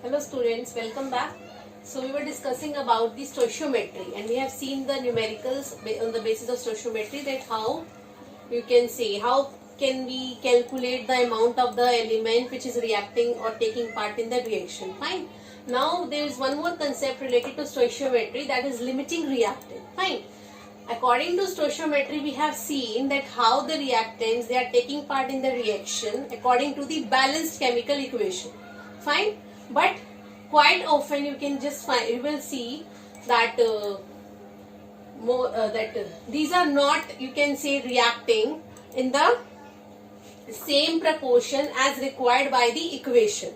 Hello students, welcome back. So we were discussing about the stoichiometry and we have seen the numericals on the basis of stoichiometry, that how you can say how can we calculate the amount of the element which is reacting or taking part in the reaction. Fine. Now there is one more concept related to stoichiometry, that is limiting reactant. Fine. According to stoichiometry, we have seen that how the reactants, they are taking part in the reaction according to the balanced chemical equation. Fine. But quite often you can just find, you will see that these are not, you can say, reacting in the same proportion as required by the equation.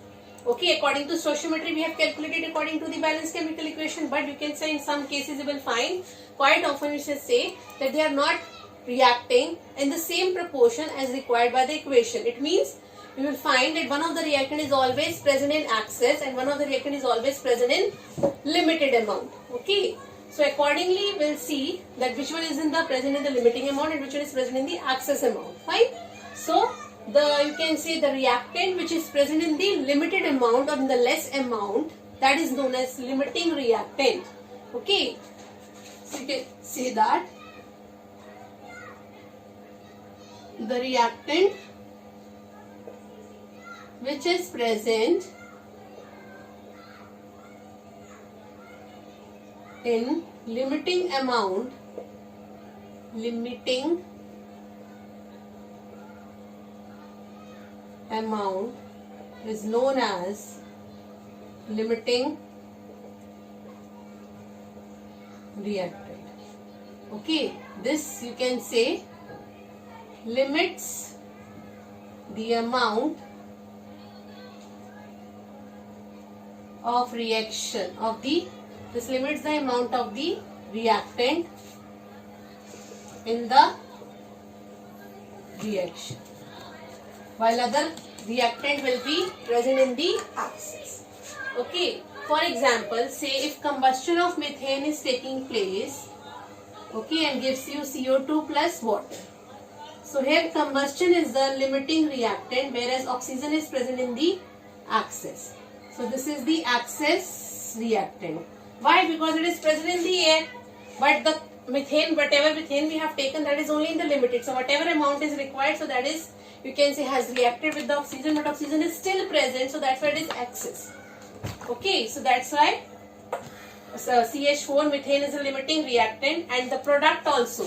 Okay, according to stoichiometry we have calculated according to the balanced chemical equation, but you can say in some cases you will find quite often you should say that they are not reacting in the same proportion as required by the equation. It means you will find that one of the reactant is always present in excess and one of the reactant is always present in limited amount. Okay, so accordingly we will see that which one is present in the limiting amount and which one is present in the excess amount. Fine. So you can say the reactant which is present in the limited amount or in the less amount, that is known as limiting reactant. Okay, so you can say that the reactant which is present in limiting amount is known as limiting reactant. Okay, this you can say limits the amount of reaction of this limits the amount of the reactant in the reaction, while other reactant will be present in the excess. Okay, for example, say if combustion of methane is taking place, okay, and gives you CO2 plus water. So here combustion is the limiting reactant, whereas oxygen is present in the excess. So this is the excess reactant. Why? Because it is present in the air. But the methane, whatever methane we have taken, that is only in the limited. So whatever amount is required, so that is, you can say, has reacted with the oxygen, but oxygen is still present. So that's why it is excess. Okay, so that's why CH4 methane is a limiting reactant, and the product also.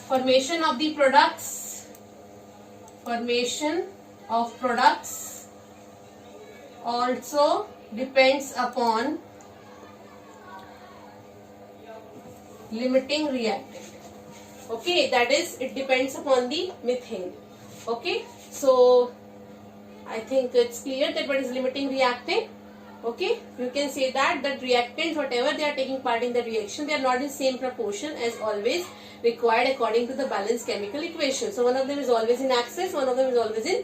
Formation of products also depends upon limiting reactant. Okay, that is, it depends upon the methane. Okay, so I think it's clear that what is limiting reactant. Okay, you can say that reactants, whatever they are taking part in the reaction, they are not in same proportion as always required according to the balanced chemical equation. So one of them is always in excess, one of them is always in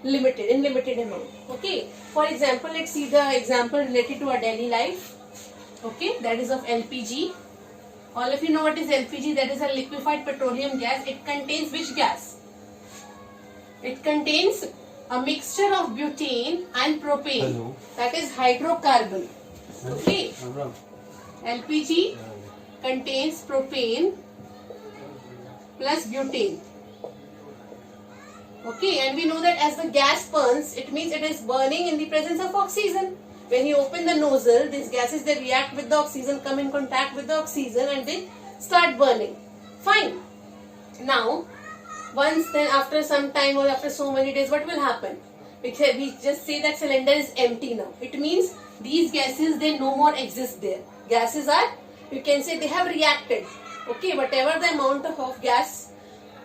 limited amount. Okay, for example, let's see the example related to our daily life. Okay, that is of LPG. All of you know what is LPG, that is a liquefied petroleum gas. It contains which gas? It contains a mixture of butane and propane. Hello. That is hydrocarbon. Okay, LPG contains propane plus butane. Okay, and we know that as the gas burns, it means it is burning in the presence of oxygen. When you open the nozzle, these gases, they react with the oxygen, come in contact with the oxygen, and they start burning. Fine. Now, then after some time or after so many days, what will happen? We just say that cylinder is empty now. It means these gases, they no more exist there. Gases are, you can say, they have reacted. Okay, whatever the amount of gas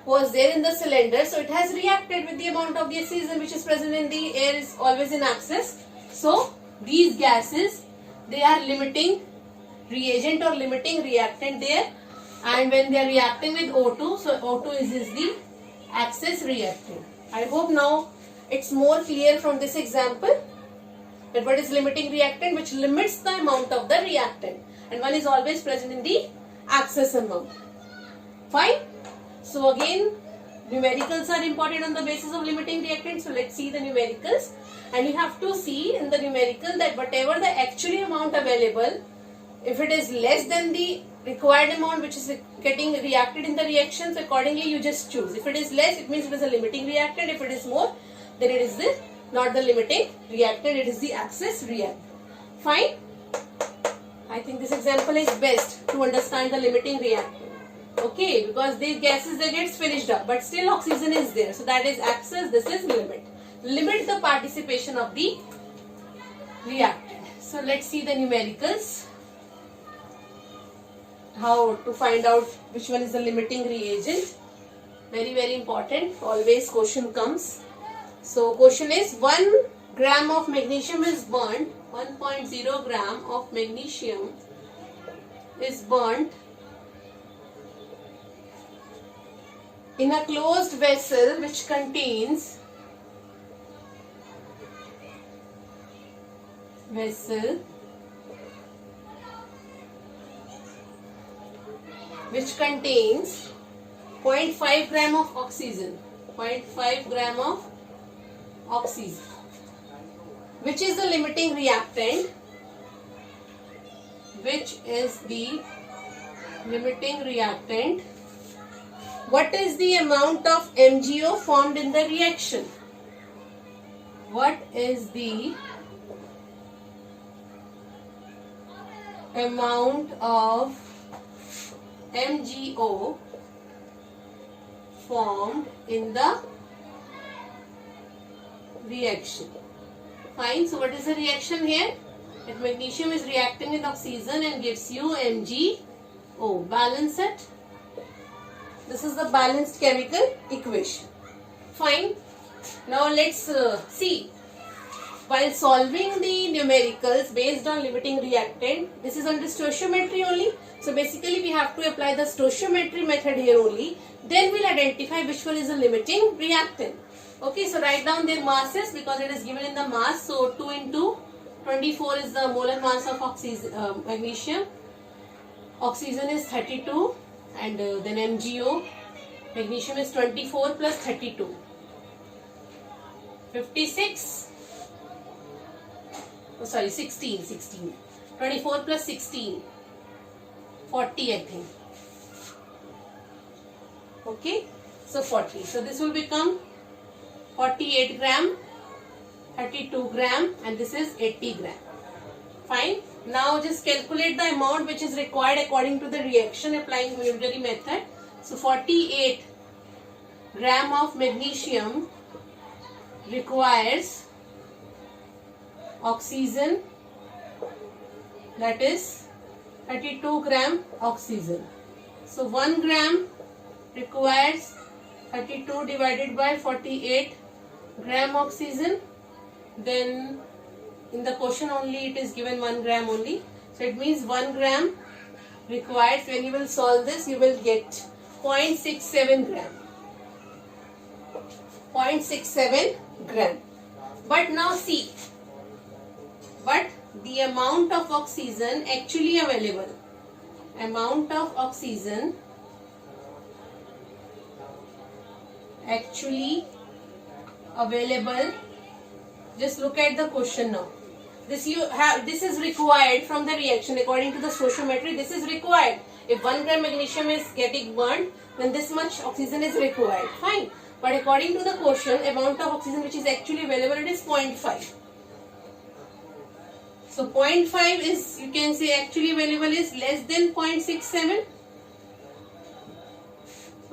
was there in the cylinder, so it has reacted with the amount of the oxygen which is present in the air is always in excess. So these gases, they are limiting reagent or limiting reactant there, and when they are reacting with O2, so O2 is the excess reactant. I hope now it's more clear from this example that what is limiting reactant, which limits the amount of the reactant, and one is always present in the excess amount. Fine. So again, numericals are important on the basis of limiting reactants. So let's see the numericals. And you have to see in the numerical that whatever the actual amount available, if it is less than the required amount which is getting reacted in the reactions, accordingly you just choose. If it is less, it means it is a limiting reactant. If it is more, then it is not the limiting reactant, it is the access reactant. Fine. I think this example is best to understand the limiting reactant. Okay, because these gases, they get finished up, but still oxygen is there. So that is access, this is limit. Limit the participation of the reactant. So let's see the numericals. How to find out which one is the limiting reagent. Very important. Always question comes. So question is 1 gram of magnesium is burnt. 1.0 gram of magnesium is burnt in a closed vessel which contains which contains 0.5 gram of oxygen. 0.5 gram of oxygen. Which is the limiting reactant? Which is the limiting reactant? What is the amount of MgO formed in the reaction? What is the amount of MgO formed in the reaction? Fine. So what is the reaction here? If magnesium is reacting with oxygen and gives you MgO. Balance it. This is the balanced chemical equation. Fine. Now let's see. While solving the numericals based on limiting reactant, this is under stoichiometry only. So basically we have to apply the stoichiometry method here only. Then we'll identify which one is the limiting reactant. Okay, so write down their masses because it is given in the mass. So 2 into 24 is the molar mass of magnesium. Oxygen is 32 and then MgO. Magnesium is 24 plus 32. 56. Oh, sorry, 16. 24 plus 16. 40 I think. Okay, so 40. So this will become 48 gram, 32 gram and this is 80 gram. Fine. Now just calculate the amount which is required according to the reaction applying Muegleri method. So 48 gram of magnesium requires oxygen, that is 32 gram oxygen. So 1 gram requires 32 divided by 48 gram oxygen. Then in the question only it is given 1 gram only. So it means 1 gram required. When you will solve this, you will get 0.67 gram. 0.67 gram. But now see, but the amount of oxygen actually available. Amount of oxygen actually available. Just look at the question now. This is required from the reaction according to the stoichiometry. This is required. If 1 gram magnesium is getting burnt, then this much oxygen is required. Fine. But according to the question, amount of oxygen which is actually available, it is 0.5. So 0.5 is, you can say, actually available is less than 0.67.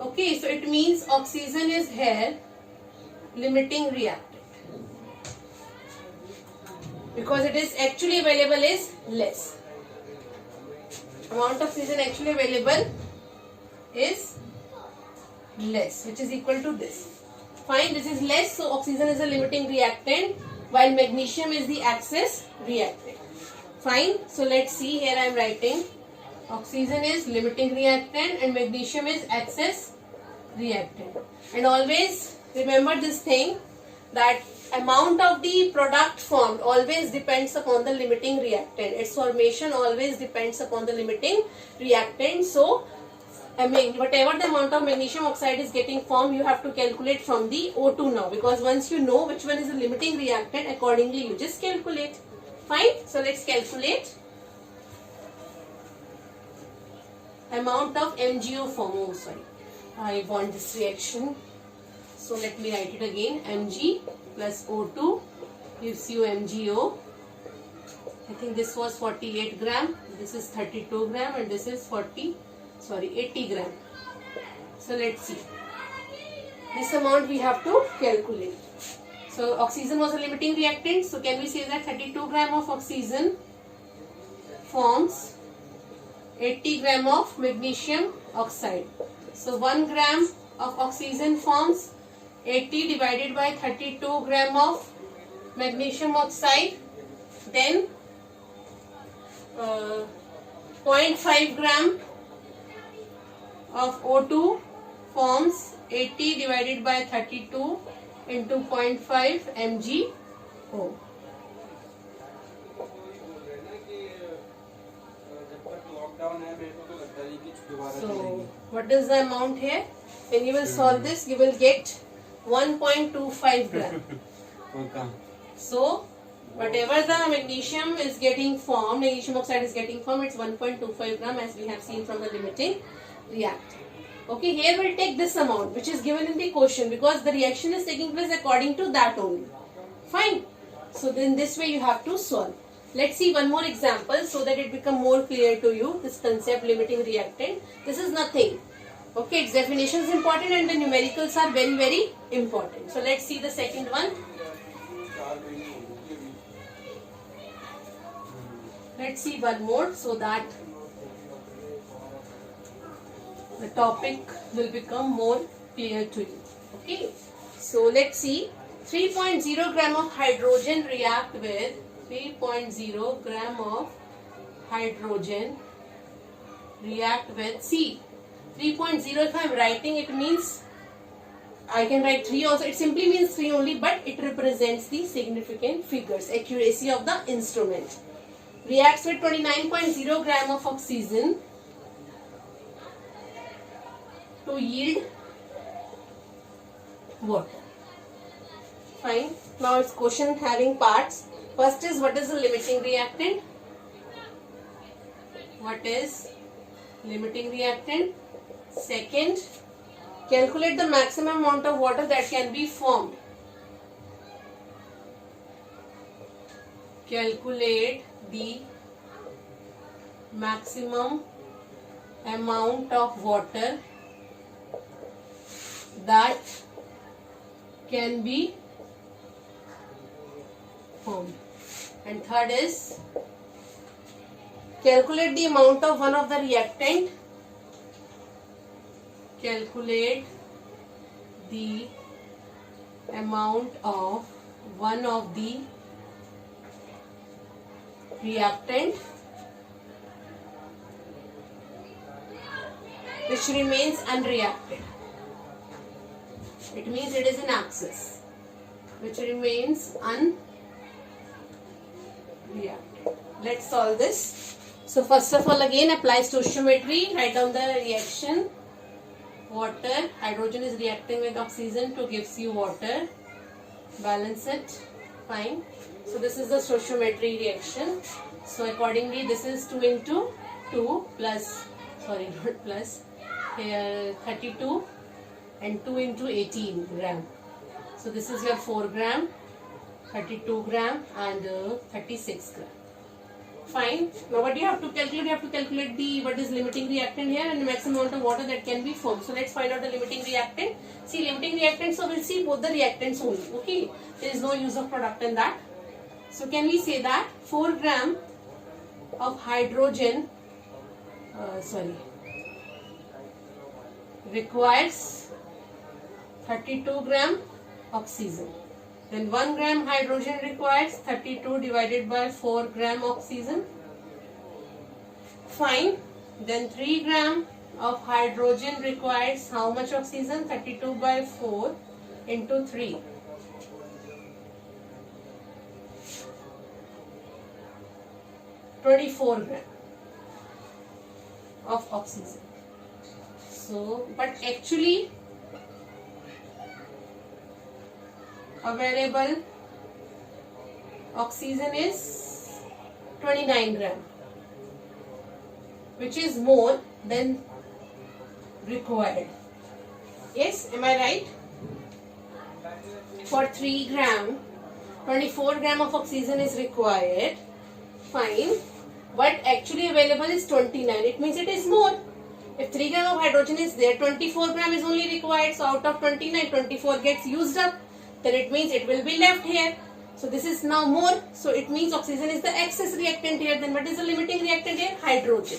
Okay, so it means oxygen is here limiting reactant. Because it is actually available is less. Amount of oxygen actually available is less, which is equal to this. Fine, this is less, so oxygen is a limiting reactant while magnesium is the access reactant. Fine, so let's see, here I am writing oxygen is limiting reactant and magnesium is access reactant. And always remember this thing, that amount of the product formed always depends upon the limiting reactant. Its formation always depends upon the limiting reactant. So I mean, whatever the amount of magnesium oxide is getting formed, you have to calculate from the O2 now, because once you know which one is the limiting reactant, accordingly you just calculate. Fine. So let's calculate amount of MgO form. Oh, sorry, I want this reaction. So let me write it again. Mg plus O2 gives you MgO. I think this was 48 gram, this is 32 gram, and this is 80 gram. So let's see. This amount we have to calculate. So oxygen was a limiting reactant. So can we say that 32 gram of oxygen forms 80 gram of magnesium oxide. So 1 gram of oxygen forms 80 divided by 32 gram of magnesium oxide. Then 0.5 gram of O2 forms 80 divided by 32 into 0.5 MgO. So what is the amount here? When you will solve this, you will get 1.25 gram. So whatever the magnesium is getting formed, magnesium oxide is getting formed, it's 1.25 gram, as we have seen from the limiting reactant. Okay, here we'll take this amount which is given in the question, because the reaction is taking place according to that only. Fine. So then this way you have to solve. Let's see one more example so that it become more clear to you, this concept limiting reactant. This is nothing. Okay, its definition is important and the numericals are very, very important. So let's see the second one. Let's see one more so that the topic will become more clear to you. Okay, so let's see. 3.0 gram of hydrogen react with 3.0 gram of hydrogen react with C. 3.0, if I am writing, it means I can write 3 also. It simply means 3 only, but it represents the significant figures, accuracy of the instrument. Reacts with 29.0 gram of oxygen to yield water. Fine. Now it's question having parts. First is, what is the limiting reactant? What is limiting reactant? Second, calculate the maximum amount of water that can be formed. Calculate the maximum amount of water that can be formed. And third is, calculate the amount of one of the reactant. Calculate the amount of one of the reactant which remains unreacted. It means it is in axis, which remains unreacted. Let's solve this. So first of all, again apply stoichiometry. Write down the reaction. Water, hydrogen is reacting with oxygen to gives you water. Balance it. Fine. So this is the stoichiometry reaction. So accordingly, this is 2 into 2 plus, sorry, not plus, here 32 and 2 into 18 gram. So this is your 4 gram, 32 gram and 36 gram. Fine. Now what do you have to calculate? You have to calculate the what is limiting reactant here and the maximum amount of water that can be formed. So let's find out the limiting reactant. See, limiting reactant, so we'll see both the reactants only. Okay. There is no use of product in that. So can we say that 4 gram of hydrogen requires 32 gram oxygen. Then 1 gram hydrogen requires 32 divided by 4 gram oxygen. Fine. Then 3 gram of hydrogen requires how much oxygen? 32 by 4 into 3. 24 gram of oxygen. So, but actually available oxygen is 29 gram, which is more than required. Yes, am I right? For 3 gram, 24 gram of oxygen is required. Fine. But actually available is 29. It means it is more. If 3 gram of hydrogen is there, 24 gram is only required. So out of 29, 24 gets used up. Then it means it will be left here. So this is now more. So it means oxygen is the excess reactant here. Then what is the limiting reactant here? Hydrogen.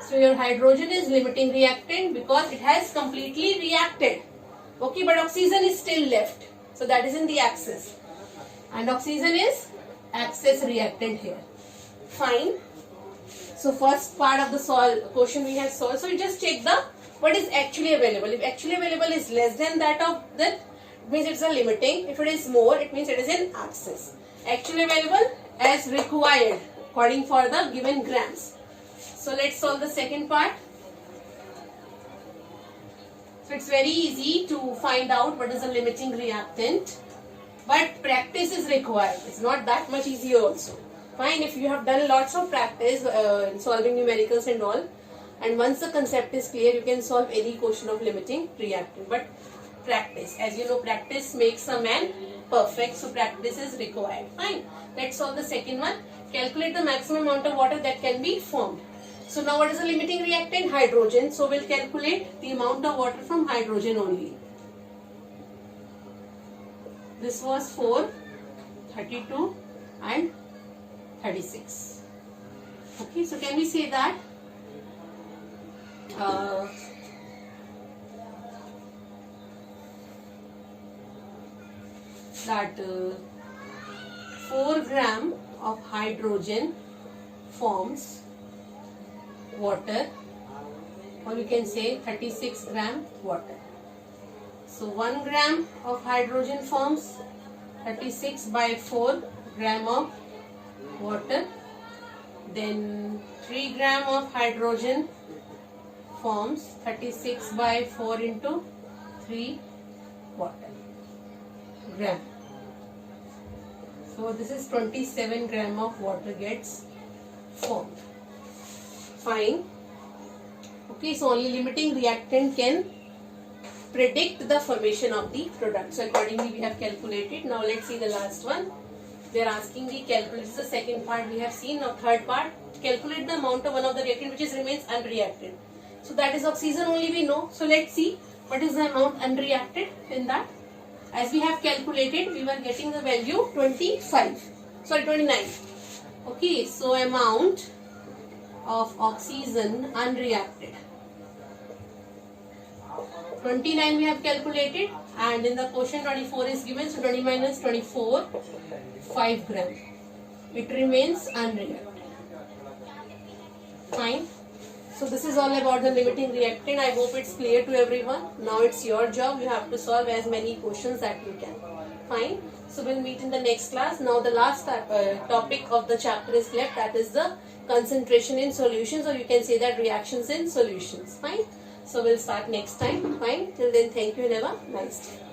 So your hydrogen is limiting reactant because it has completely reacted. Okay, but oxygen is still left. So that is in the excess. And oxygen is excess reactant here. Fine. So first part of the question we have solved. So you just check the what is actually available. If actually available is less than that of that, it means it's a limiting. If it is more, it means it is in excess. Actually available as required according for the given grams. So let's solve the second part. So it's very easy to find out what is a limiting reactant, but practice is required. It's not that much easier also. Fine, if you have done lots of practice in solving numericals and all, and once the concept is clear, you can solve any question of limiting reactant. But practice, as you know, practice makes a man perfect. So practice is required. Fine. Let's solve the second one. Calculate the maximum amount of water that can be formed. So now what is the limiting reactant? Hydrogen. So we'll calculate the amount of water from hydrogen only. This was 4, 32 and 36. Okay, so can we say that that 4 gram of hydrogen forms water, or we can say 36 gram water. So 1 gram of hydrogen forms 36 by 4 gram of water. Then 3 gram of hydrogen forms 36 by 4 into 3 water gram. So this is 27 gram of water gets formed. Fine. Okay, so only limiting reactant can predict the formation of the product. So accordingly we have calculated. Now let's see the last one. They are asking the calculate the second part we have seen. Now third part, calculate the amount of one of the reactant which is remains unreacted. So that is oxygen only we know. So let's see what is the amount unreacted in that. As we have calculated, we were getting the value 29. Okay, so amount of oxygen unreacted 29 we have calculated, and in the question 24 is given. So 20 minus 24, 5 gram. It remains unreacted. Fine. So this is all about the limiting reactant. I hope it's clear to everyone. Now it's your job. You have to solve as many questions that you can. Fine. So we'll meet in the next class. Now the last topic of the chapter is left. That is the concentration in solutions, or you can say that reactions in solutions. Fine. So we'll start next time. Fine. Till then, thank you and have a nice day.